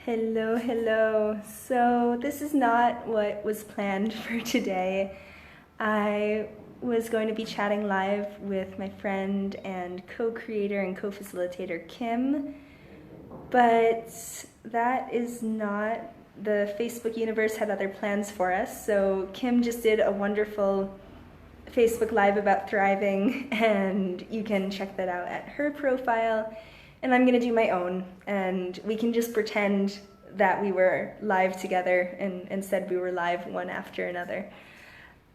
Hello, hello. So this is not what was planned for today. I was going to be chatting live with my friend and co-creator and co-facilitator Kim, but that is not, the Facebook universe had other plans for us. So Kim just did a wonderful Facebook Live about thriving, and you can check that out at her profile. And I'm going to do my own, and we can just pretend that we were live together and instead we were live one after another.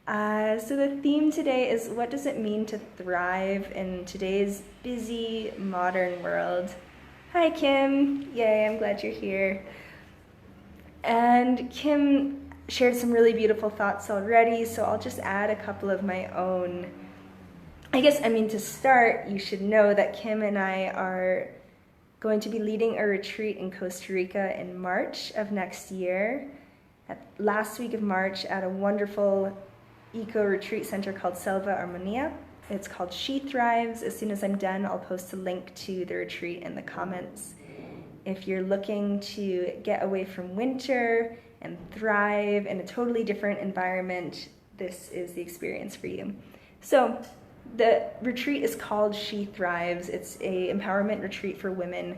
So the theme today is, what does it mean to thrive in today's busy modern world? Hi Kim, yay, I'm glad you're here. And Kim shared some really beautiful thoughts already, so I'll just add a couple of my own. To start, you should know that Kim and I are going to be leading a retreat in Costa Rica in March of next year, last week of March, at a wonderful eco-retreat center called Selva Armonia. It's called She Thrives. As soon as I'm done, I'll post a link to the retreat in the comments. If you're looking to get away from winter and thrive in a totally different environment, this is the experience for you. So the retreat is called She Thrives. It's an empowerment retreat for women.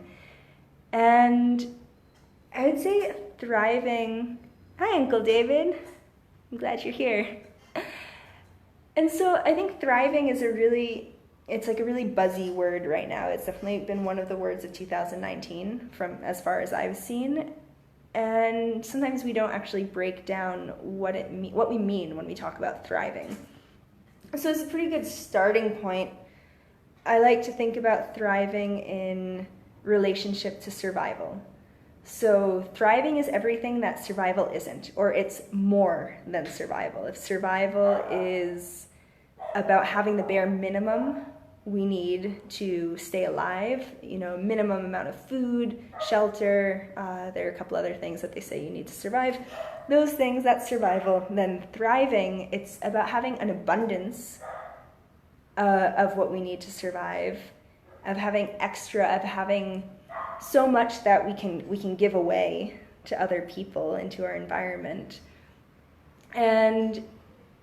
And I would say thriving. Hi, Uncle David. I'm glad you're here. And so I think thriving is it's like a really buzzy word right now. It's definitely been one of the words of 2019 from as far as I've seen. And sometimes we don't actually break down what we mean when we talk about thriving. So it's a pretty good starting point. I like to think about thriving in relationship to survival. So thriving is everything that survival isn't, or it's more than survival. If survival is about having the bare minimum we need to stay alive, minimum amount of food, shelter, there are a couple other things that they say you need to survive. Those things, that's survival. Then thriving, it's about having an abundance of what we need to survive, of having extra, of having so much that we can give away to other people and to our environment. And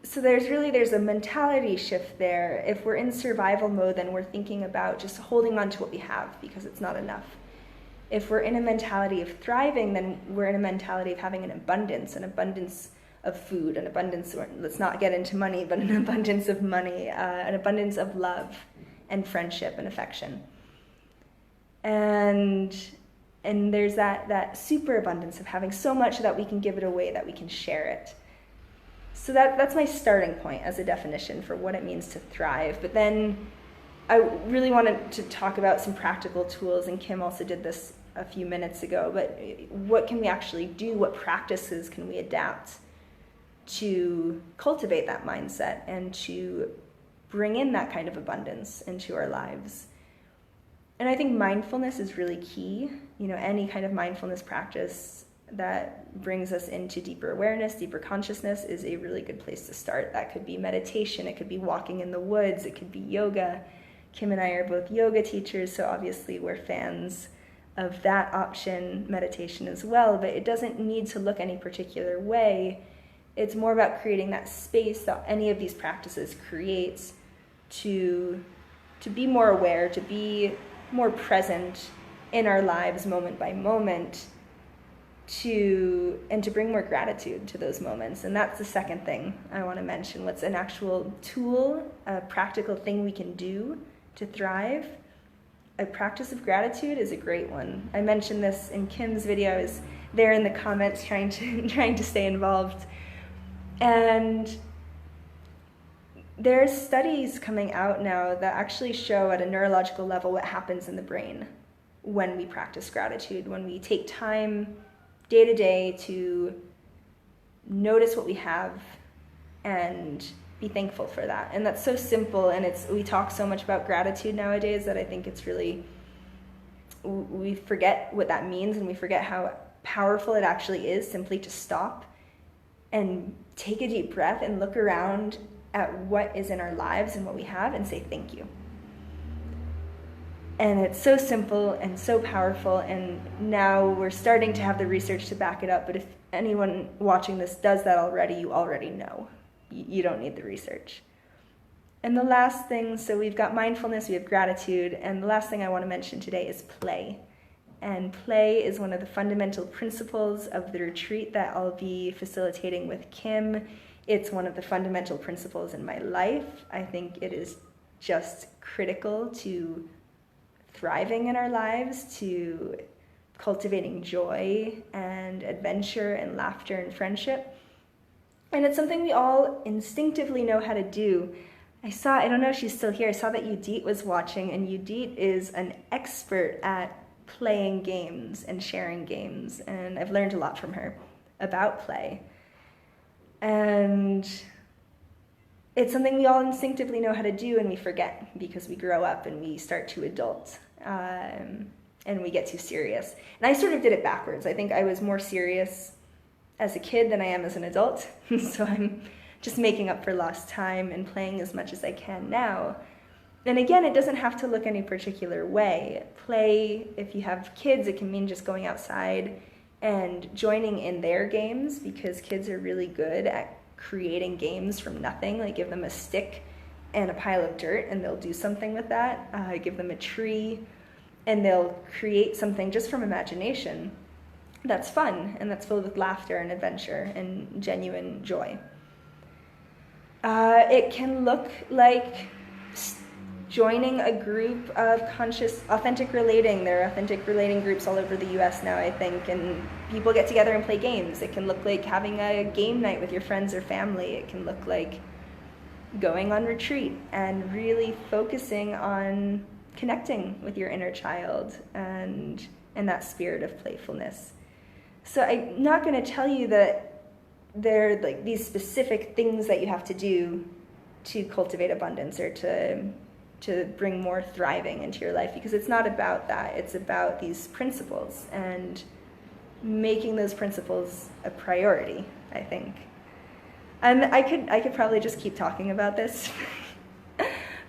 so there's a mentality shift there. If we're in survival mode, then we're thinking about just holding on to what we have because it's not enough. If we're in a mentality of thriving, then we're in a mentality of having an abundance of food, an abundance, let's not get into money, but an abundance of money, an abundance of love and friendship and affection. And there's that super abundance of having so much that we can give it away, that we can share it. So that's my starting point as a definition for what it means to thrive. But then I really wanted to talk about some practical tools, and Kim also did this a few minutes ago, but what can we actually do? What practices can we adapt to cultivate that mindset and to bring in that kind of abundance into our lives? And I think mindfulness is really key. Any kind of mindfulness practice that brings us into deeper awareness, deeper consciousness is a really good place to start. That could be meditation, it could be walking in the woods, it could be yoga. Kim and I are both yoga teachers, so obviously we're fans of that option, meditation as well, but it doesn't need to look any particular way. It's more about creating that space that any of these practices creates to be more aware, to be more present in our lives moment by moment, to bring more gratitude to those moments. And that's the second thing I want to mention. What's an actual tool, a practical thing we can do to thrive? A practice of gratitude is a great one. I mentioned this in Kim's video. I was there in the comments trying to stay involved. And there's studies coming out now that actually show at a neurological level what happens in the brain when we practice gratitude, when we take time day to day to notice what we have and be thankful for that. And that's so simple, and we talk so much about gratitude nowadays that I think it's really, we forget what that means, and we forget how powerful it actually is simply to stop and take a deep breath and look around at what is in our lives and what we have and say thank you. And it's so simple and so powerful, and now we're starting to have the research to back it up. But if anyone watching this does that already, you already know. You don't need the research. And the last thing, so we've got mindfulness, we have gratitude, and the last thing I want to mention today is play. And play is one of the fundamental principles of the retreat that I'll be facilitating with Kim. It's one of the fundamental principles in my life. I think it is just critical to thriving in our lives, to cultivating joy and adventure and laughter and friendship. And it's something we all instinctively know how to do. I don't know if she's still here, I saw that Yudit was watching, and Yudit is an expert at playing games and sharing games, and I've learned a lot from her about play. And it's something we all instinctively know how to do, and we forget because we grow up and we start to adult, and we get too serious. And I sort of did it backwards. I think I was more serious as a kid than I am as an adult, so I'm just making up for lost time and playing as much as I can now. And again, it doesn't have to look any particular way. Play, if you have kids, it can mean just going outside and joining in their games, because kids are really good at creating games from nothing. Like, give them a stick and a pile of dirt and they'll do something with that. Give them a tree and they'll create something just from imagination that's fun and that's filled with laughter and adventure and genuine joy. It can look like joining a group of conscious, authentic relating. There are authentic relating groups all over the US now, I think, and people get together and play games. It can look like having a game night with your friends or family. It can look like going on retreat and really focusing on connecting with your inner child and that spirit of playfulness. So I'm not going to tell you that there are like these specific things that you have to do to cultivate abundance or to bring more thriving into your life, because it's not about that. It's about these principles and making those principles a priority, I think. And I could probably just keep talking about this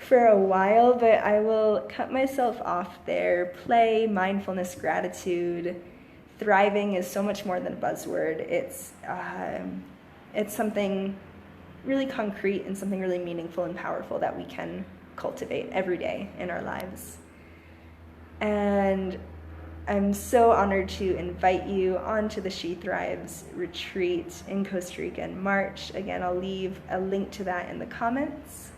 for a while, but I will cut myself off there. Play, mindfulness, gratitude. Thriving is so much more than a buzzword. It's something really concrete and something really meaningful and powerful that we can cultivate every day in our lives. And I'm so honored to invite you onto the She Thrives retreat in Costa Rica in March. Again, I'll leave a link to that in the comments.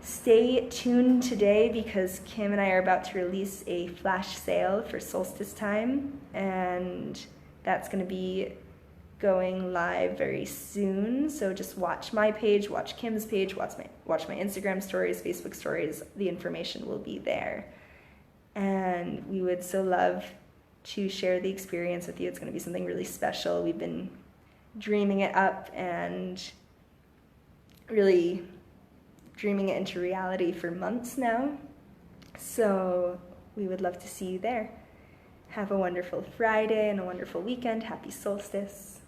Stay tuned today because Kim and I are about to release a flash sale for solstice time, and that's going to be going live very soon. So just watch my page, watch Kim's page, watch my Instagram stories, Facebook stories. The information will be there. And we would so love to share the experience with you. It's going to be something really special. We've been dreaming it up and really dreaming it into reality for months now. So we would love to see you there. Have a wonderful Friday and a wonderful weekend. Happy solstice.